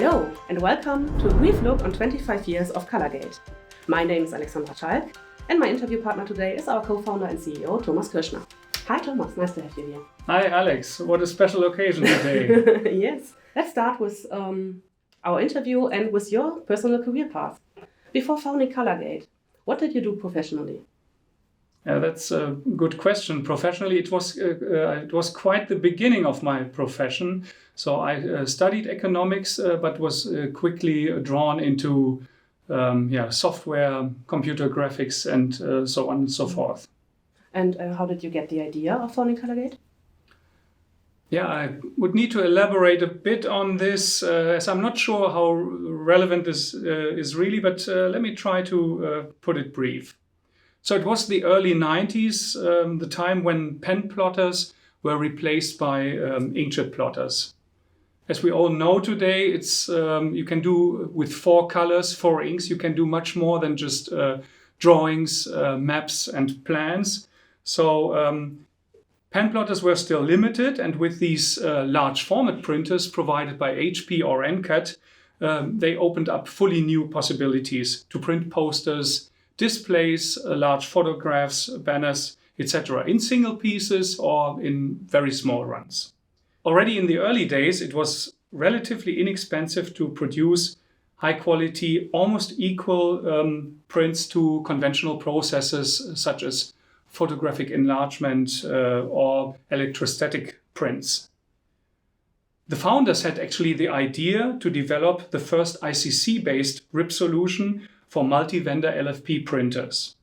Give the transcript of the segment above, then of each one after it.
Hello and welcome to a brief look on 25 years of ColorGATE. My name is Alexandra Schalk and my interview partner today is our co-founder and CEO Thomas Kirschner. Hi Thomas, nice to have you here. Hi Alex, what a special occasion today. Yes, let's start with our interview and with your personal career path. Before founding ColorGATE, what did you do professionally? That's a good question. Professionally, it was quite the beginning of my profession. So I studied economics, but was quickly drawn into software, computer graphics, and so on and so forth. And how did you get the idea of founding ColorGATE? Yeah, I would need to elaborate a bit on this, as I'm not sure how relevant this is really, but let me try to put it brief. So it was the early 90s, the time when pen plotters were replaced by inkjet plotters. As we all know today, it's you can do with 4 colors, 4 inks, you can do much more than just drawings, maps and plans. So pen plotters were still limited, and with these large format printers provided by HP or NCAT, they opened up fully new possibilities to print posters, displays, large photographs, banners, etc. in single pieces or in very small runs. Already in the early days, it was relatively inexpensive to produce high quality, almost equal prints to conventional processes such as photographic enlargement or electrostatic prints. The founders had actually the idea to develop the first ICC-based RIP solution for multi-vendor LFP printers,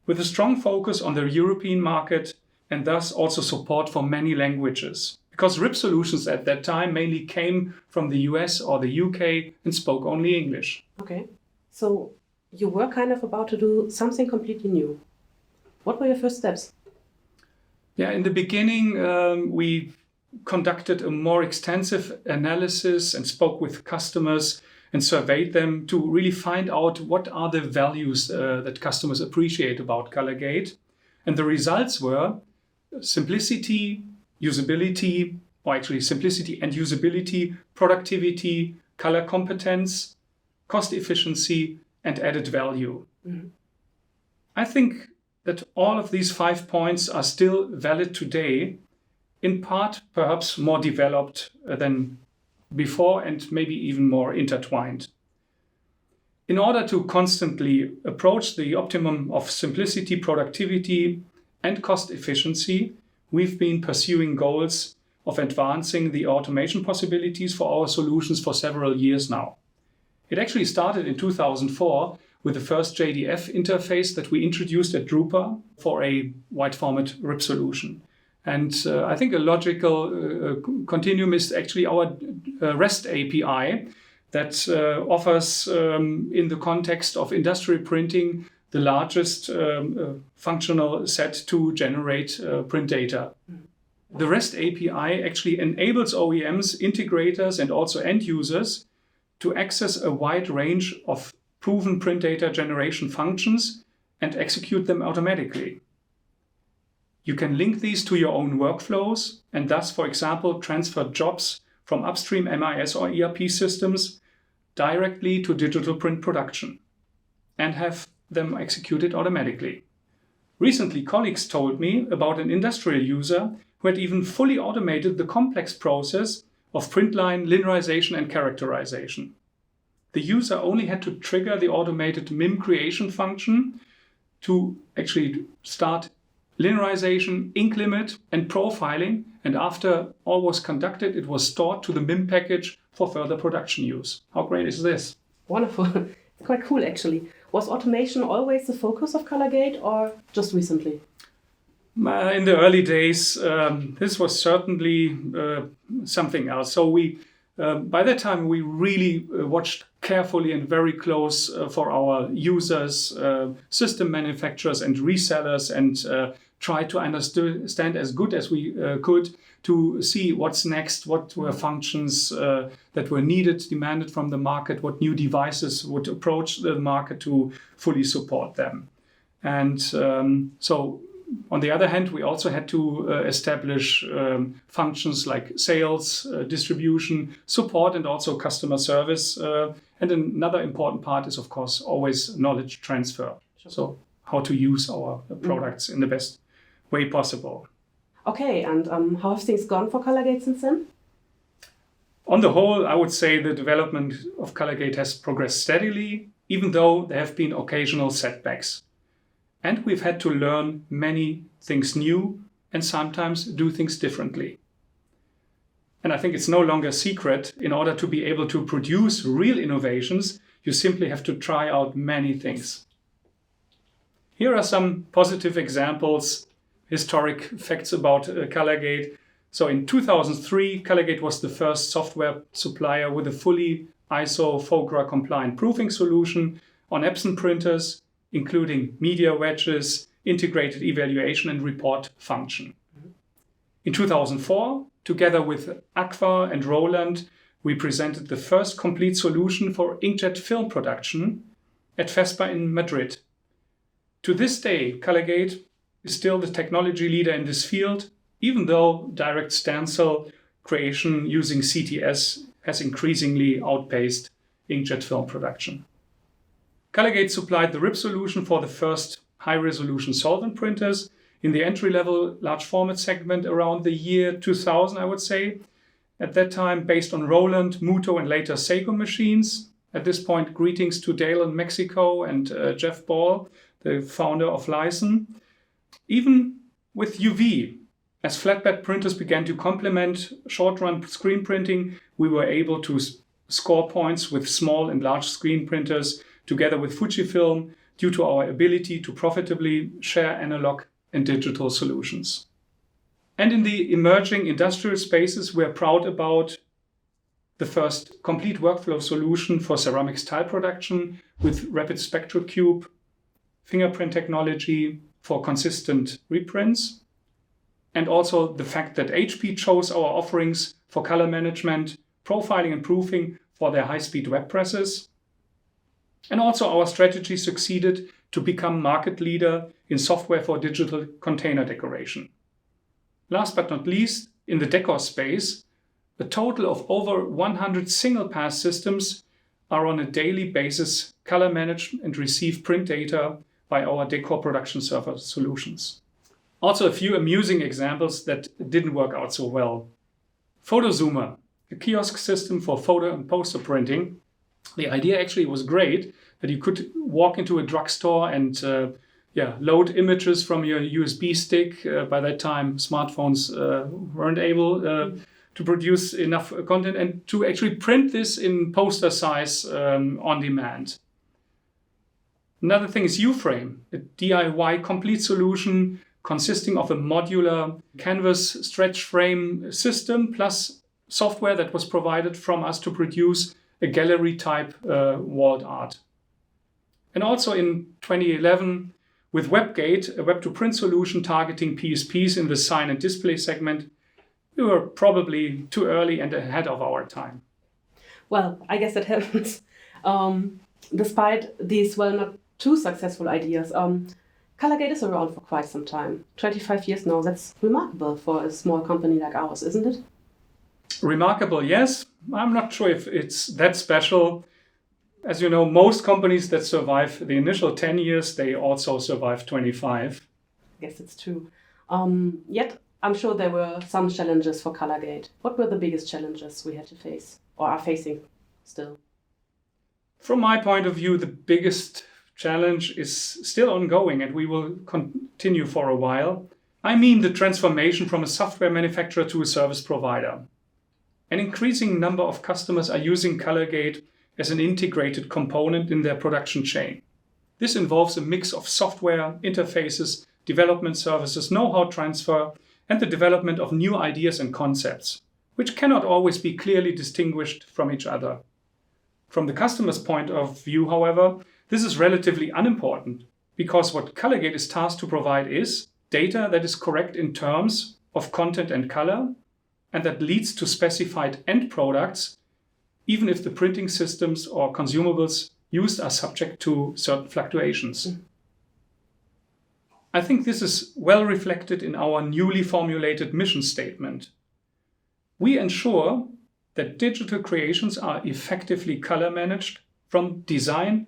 with a strong focus on the European market and thus also support for many languages, because RIP solutions at that time mainly came from the US or the UK and spoke only English. Okay, so you were kind of about to do something completely new. What were your first steps? Yeah, in the beginning, we conducted a more extensive analysis and spoke with customers and surveyed them to really find out what are the values that customers appreciate about ColorGATE. And the results were simplicity, usability, or actually simplicity and usability, productivity, color competence, cost efficiency, and added value. Mm-hmm. I think that all of these 5 points are still valid today, in part perhaps more developed than before and maybe even more intertwined. In order to constantly approach the optimum of simplicity, productivity, and cost efficiency, we've been pursuing goals of advancing the automation possibilities for our solutions for several years now. It actually started in 2004 with the first JDF interface that we introduced at Drupa for a wide format RIP solution. And I think a logical continuum is actually our REST API that offers, in the context of industrial printing, the largest functional set to generate print data. The REST API actually enables OEMs, integrators, and also end users to access a wide range of proven print data generation functions and execute them automatically. You can link these to your own workflows and thus, for example, transfer jobs from upstream MIS or ERP systems directly to digital print production and have them executed automatically. Recently, colleagues told me about an industrial user who had even fully automated the complex process of print line linearization and characterization. The user only had to trigger the automated MIM creation function to actually start linearization, ink limit, and profiling, and after all was conducted, it was stored to the MIM package for further production use. How great is this? Wonderful. It's quite cool, actually. Was automation always the focus of ColorGATE or just recently? In the early days, this was certainly something else. So by that time, we really watched carefully and very close for our users, system manufacturers and resellers, and tried to understand as good as we could to see what's next, what were functions that were needed, demanded from the market, what new devices would approach the market to fully support them. And so on the other hand, we also had to establish functions like sales, distribution, support, and also customer service. And another important part is, of course, always knowledge transfer. So how to use our products in the best way possible. Okay, and how have things gone for ColorGATE since then? On the whole, I would say the development of ColorGATE has progressed steadily, even though there have been occasional setbacks. And we've had to learn many things new and sometimes do things differently. And I think it's no longer a secret. In order to be able to produce real innovations, you simply have to try out many things. Here are some positive examples, historic facts about ColorGATE. So in 2003, ColorGATE was the first software supplier with a fully ISO FOGRA compliant proofing solution on Epson printers, including media wedges, integrated evaluation and report function. In 2004, together with Aqua and Roland, we presented the first complete solution for inkjet film production at FESPA in Madrid. To this day, ColorGATE is still the technology leader in this field, even though direct stencil creation using CTS has increasingly outpaced inkjet film production. ColorGATE supplied the RIP solution for the first high-resolution solvent printers in the entry-level large format segment around the year 2000, I would say. At that time, based on Roland, Muto, and later Seiko machines. At this point, greetings to Dale in Mexico and Jeff Ball, the founder of Lyson. Even with UV, as flatbed printers began to complement short-run screen printing, we were able to score points with small and large screen printers together with Fujifilm due to our ability to profitably share analog and digital solutions. And in the emerging industrial spaces, we're proud about the first complete workflow solution for ceramics tile production with rapid spectral cube, fingerprint technology for consistent reprints, and also the fact that HP chose our offerings for color management, profiling and proofing for their high-speed web presses. And also our strategy succeeded to become market leader in software for digital container decoration. Last but not least, in the decor space, a total of over 100 single-pass systems are on a daily basis color managed and receive print data by our decor production server solutions. Also a few amusing examples that didn't work out so well. PhotoZoomer, a kiosk system for photo and poster printing. The idea actually was great, that you could walk into a drugstore and load images from your USB stick. By that time, smartphones weren't able to produce enough content and to actually print this in poster size on demand. Another thing is UFrame, a DIY complete solution consisting of a modular canvas stretch frame system plus software that was provided from us to produce a gallery type walled art. And also in 2011, with WebGate, a web-to-print solution targeting PSPs in the sign and display segment, we were probably too early and ahead of our time. Well, I guess that happens. Despite these, not too successful ideas, ColorGATE is around for quite some time. 25 years now, that's remarkable for a small company like ours, isn't it? Remarkable, yes. I'm not sure if it's that special. As you know, most companies that survive the initial 10 years, they also survive 25. I guess it's true. Yet, I'm sure there were some challenges for ColorGATE. What were the biggest challenges we had to face or are facing still? From my point of view, the biggest challenge is still ongoing and we will continue for a while. I mean the transformation from a software manufacturer to a service provider. An increasing number of customers are using ColorGATE as an integrated component in their production chain. This involves a mix of software, interfaces, development services, know-how transfer, and the development of new ideas and concepts, which cannot always be clearly distinguished from each other. From the customer's point of view, however, this is relatively unimportant, because what ColorGATE is tasked to provide is data that is correct in terms of content and color, and that leads to specified end products, even if the printing systems or consumables used are subject to certain fluctuations. I think this is well reflected in our newly formulated mission statement. We ensure that digital creations are effectively color managed from design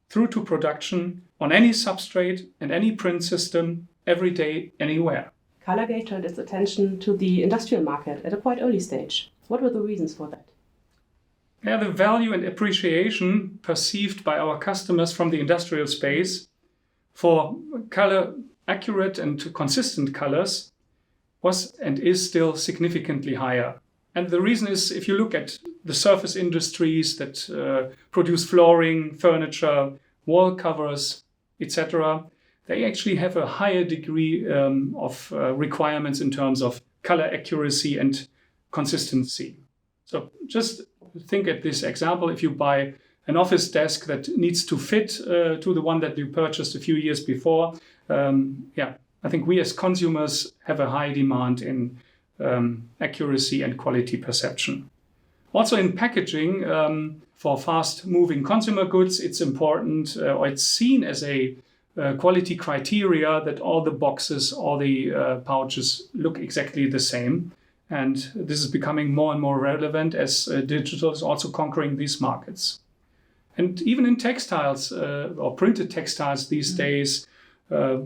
through to production on any substrate and any print system every day, anywhere. ColorGATE turned its attention to the industrial market at a quite early stage. What were the reasons for that? Yeah, the value and appreciation perceived by our customers from the industrial space for color accurate and consistent colors was and is still significantly higher. And the reason is, if you look at the surface industries that produce flooring, furniture, wall covers, etc., they actually have a higher degree of requirements in terms of color accuracy and consistency. So just think at this example. If you buy an office desk that needs to fit to the one that you purchased a few years before, I think we as consumers have a high demand in accuracy and quality perception. Also in packaging, for fast-moving consumer goods, it's important, or it's seen as a quality criteria that all the boxes, all the pouches look exactly the same. And this is becoming more and more relevant as digital is also conquering these markets. And even in textiles or printed textiles these days,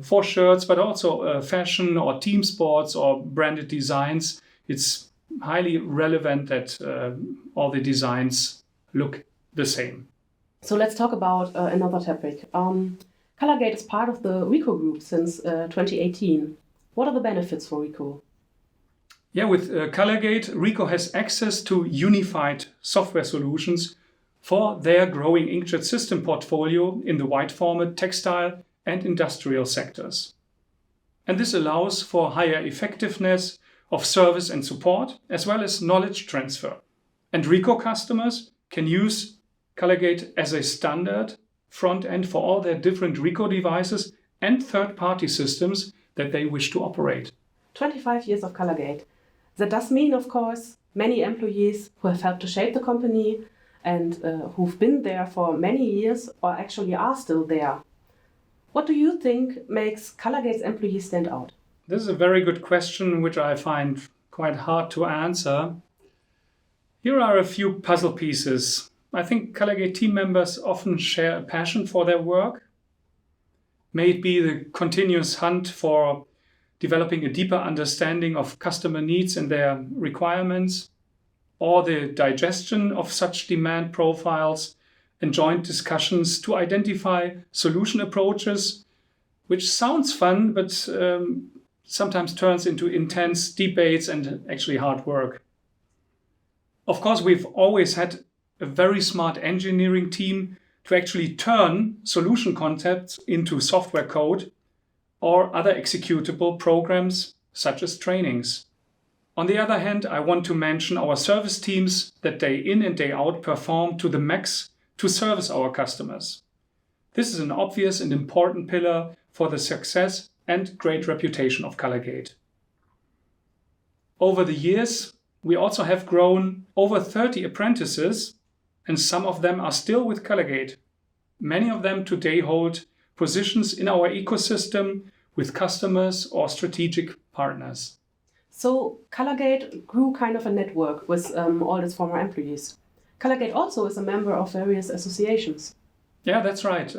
for shirts, but also fashion or team sports or branded designs, it's highly relevant that all the designs look the same. So let's talk about another topic. ColorGATE is part of the Ricoh group since 2018. What are the benefits for Ricoh? Yeah, with ColorGATE, Ricoh has access to unified software solutions for their growing inkjet system portfolio in the wide format, textile and industrial sectors. And this allows for higher effectiveness of service and support, as well as knowledge transfer. And Ricoh customers can use ColorGATE as a standard front end for all their different Ricoh devices and third-party systems that they wish to operate. 25 years of ColorGATE. That does mean, of course, many employees who have helped to shape the company and who've been there for many years or actually are still there. What do you think makes ColorGATE's employees stand out? This is a very good question, which I find quite hard to answer. Here are a few puzzle pieces. I think ColorGATE team members often share a passion for their work. May it be the continuous hunt for developing a deeper understanding of customer needs and their requirements, or the digestion of such demand profiles and joint discussions to identify solution approaches, which sounds fun, but sometimes turns into intense debates and actually hard work. Of course, we've always had a very smart engineering team to actually turn solution concepts into software code or other executable programs such as trainings. On the other hand, I want to mention our service teams that day in and day out perform to the max to service our customers. This is an obvious and important pillar for the success and great reputation of ColorGATE. Over the years, we also have grown over 30 apprentices, and some of them are still with ColorGATE. Many of them today hold positions in our ecosystem with customers or strategic partners. So ColorGATE grew kind of a network with all its former employees. ColorGATE also is a member of various associations. Yeah, that's right.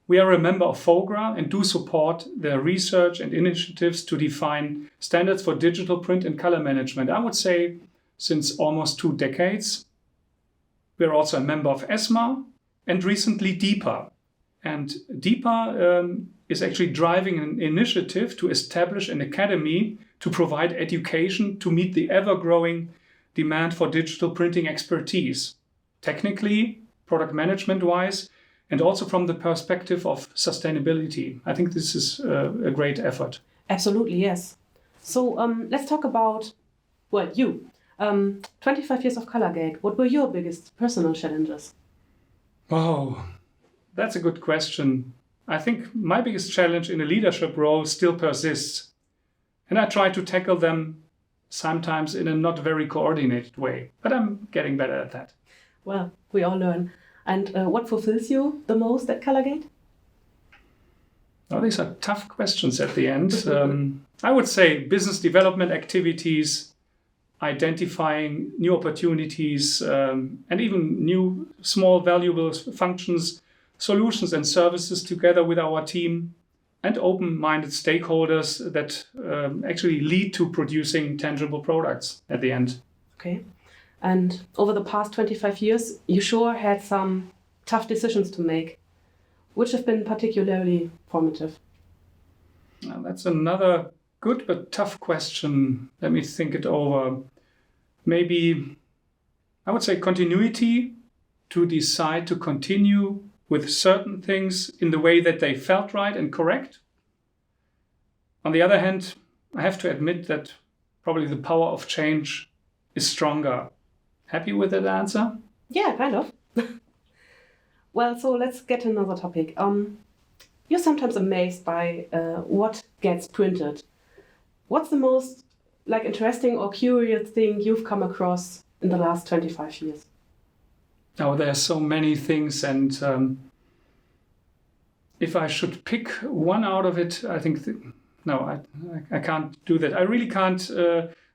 We are a member of FOGRA and do support their research and initiatives to define standards for digital print and color management. I would say since almost 2 decades. We're also a member of ESMA and recently DEPA. And DEPA is actually driving an initiative to establish an academy to provide education to meet the ever-growing demand for digital printing expertise, technically, product management-wise, and also from the perspective of sustainability. I think this is a great effort. Absolutely, yes. So let's talk about, well, you. 25 years of ColorGATE. What were your biggest personal challenges? Oh, that's a good question. I think my biggest challenge in a leadership role still persists. And I try to tackle them sometimes in a not very coordinated way. But I'm getting better at that. Well, we all learn. And what fulfills you the most at ColorGATE? Well, these are tough questions at the end. I would say business development activities, identifying new opportunities, and even new small valuable functions, solutions and services together with our team, and open-minded stakeholders that actually lead to producing tangible products at the end. Okay. And over the past 25 years, you sure had some tough decisions to make. Which have been particularly formative? Now, that's another good but tough question. Let me think it over. Maybe I would say continuity, to decide to continue with certain things in the way that they felt right and correct. On the other hand, I have to admit that probably the power of change is stronger. Happy with that answer? Yeah, kind of. Well, so let's get to another topic. You're sometimes amazed by what gets printed. What's the most interesting or curious thing you've come across in the last 25 years? Oh, there are so many things, and if I should pick one out of it, I think no, I can't do that. I really can't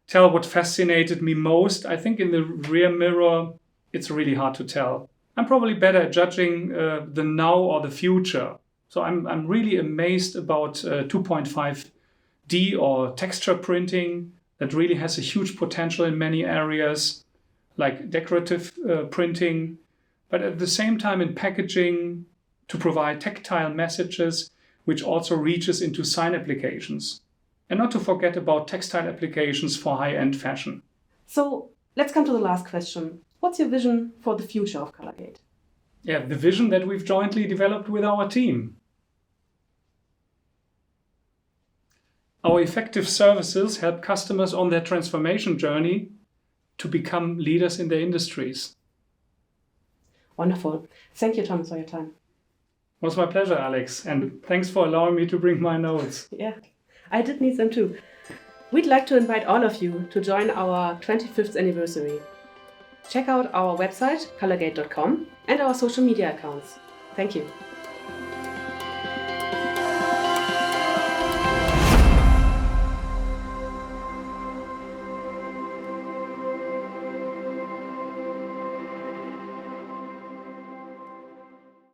tell what fascinated me most. I think in the rear mirror, it's really hard to tell. I'm probably better at judging the now or the future. So I'm really amazed about 2.5D or texture printing that really has a huge potential in many areas, like decorative printing, but at the same time in packaging to provide tactile messages, which also reaches into sign applications. And not to forget about textile applications for high-end fashion. So let's come to the last question. What's your vision for the future of ColorGATE? Yeah, the vision that we've jointly developed with our team. Our effective services help customers on their transformation journey to become leaders in their industries. Wonderful. Thank you, Thomas, for your time. It was my pleasure, Alex, and thanks for allowing me to bring my notes. Yeah, I did need them too. We'd like to invite all of you to join our 25th anniversary. Check out our website, colorgate.com, and our social media accounts. Thank you.